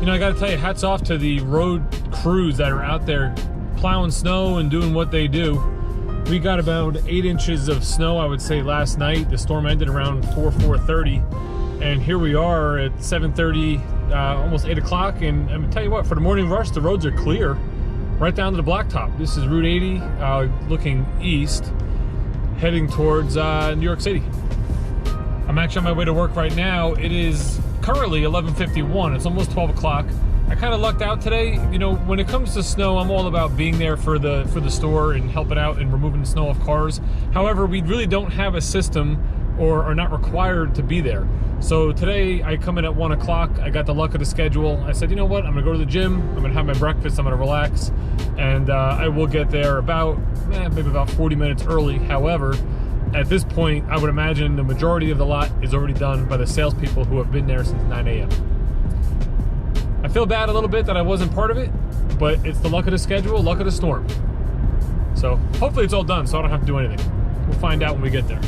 know, I gotta tell you, hats off to the road crews that are out there plowing snow and doing what they do. We got about 8 inches of snow, I would say, last night. The storm ended around 4:30, and here we are at 7:30, almost 8 o'clock. And I'm gonna tell you what, for the morning rush, the roads are clear right down to the blacktop. This is Route 80, looking east, heading towards New York City. I'm actually on my way to work right now. It is currently 11:51. It's almost 12 o'clock. I kind of lucked out today. You know, when it comes to snow, I'm all about being there for the store and helping out and removing the snow off cars. However, we really don't have a system or are not required to be there. So today I come in at 1 o'clock. I got the luck of the schedule. I said, you know what? I'm gonna go to the gym. I'm gonna have my breakfast. I'm gonna relax, and I will get there about maybe about 40 minutes early. However, at this point, I would imagine the majority of the lot is already done by the salespeople who have been there since 9 a.m. I feel bad a little bit that I wasn't part of it, but it's the luck of the schedule, luck of the storm. So hopefully it's all done so I don't have to do anything. We'll find out when we get there.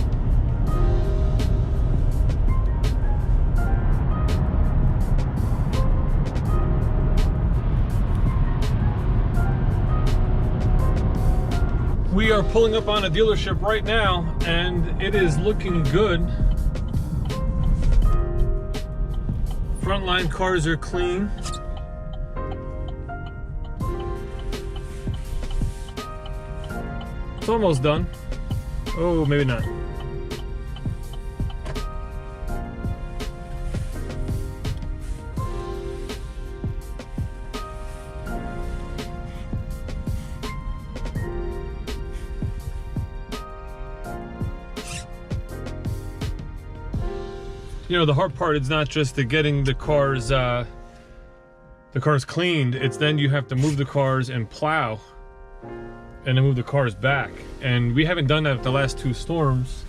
We are pulling up on a dealership right now, and it is looking good. Frontline cars are clean. It's almost done. Oh, maybe not. You know, the hard part is not just the getting the cars cleaned. It's then you have to move the cars and plow, and then move the cars back. And we haven't done that with the last 2 storms.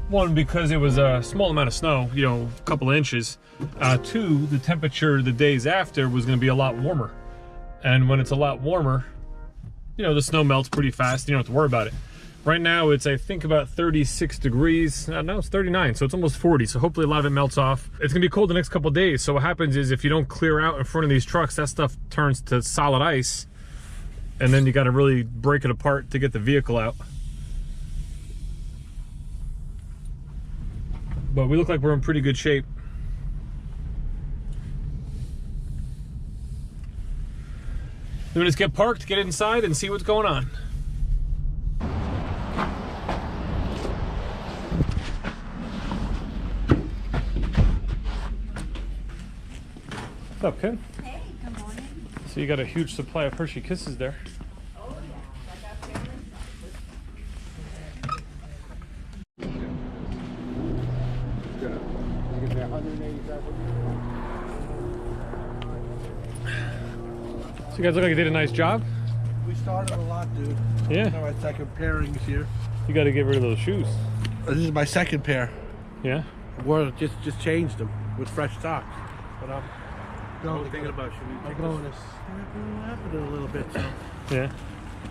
One, because it was a small amount of snow, you know, a couple of inches. 2, the temperature the days after was going to be a lot warmer. And when it's a lot warmer, you know, the snow melts pretty fast. You don't have to worry about it. Right now it's, I think, about 36 degrees. No, it's 39, so it's almost 40. So hopefully a lot of it melts off. It's gonna be cold the next couple of days. So what happens is if you don't clear out in front of these trucks, that stuff turns to solid ice. And then you gotta really break it apart to get the vehicle out. But we look like we're in pretty good shape. Then we just get parked, get inside, and see what's going on. What's up, Ken? Hey, good morning. So you got a huge supply of Hershey Kisses there. Oh yeah, I got family. So you guys look like you did a nice job. We started a lot, dude. Yeah. This is my second pairings here. You got to get rid of those shoes. This is my second pair. Yeah. Well, just changed them with fresh socks. But I'm Thinking about should we take going this happened a little bit. So. Yeah.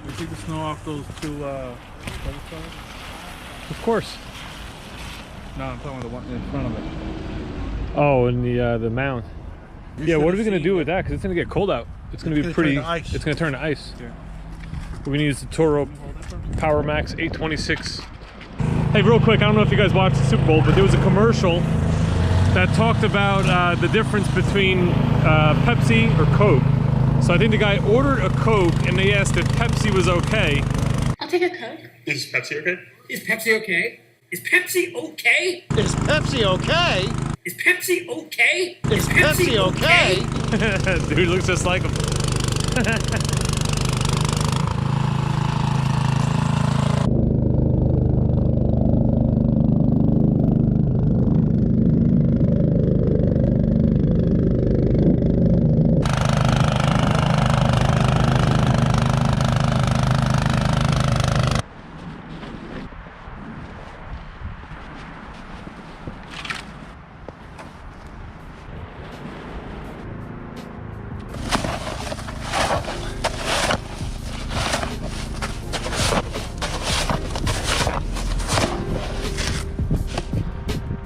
we take the snow off those 2 cars? Of course. No, I'm talking about the one in front of it. Oh, and the mound. Yeah. What are we gonna do with that? Because it's gonna get cold out. It's gonna be pretty. It's gonna turn to ice. Yeah. We need to use the Toro Power Max 826. Hey, real quick, I don't know if you guys watched the Super Bowl, but there was a commercial that talked about the difference between Pepsi or Coke. So I think the guy ordered a Coke and they asked if Pepsi was okay. I'll take a Coke. Is Pepsi okay? Is Pepsi okay? Is Pepsi okay? Is Pepsi okay? Is Pepsi okay? Is Pepsi okay? Dude looks just like him.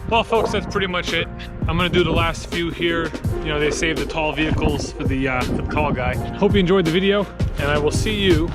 Well, folks, that's pretty much it. I'm gonna do the last few here. You know, they save the tall vehicles for the tall guy. Hope you enjoyed the video, and I will see you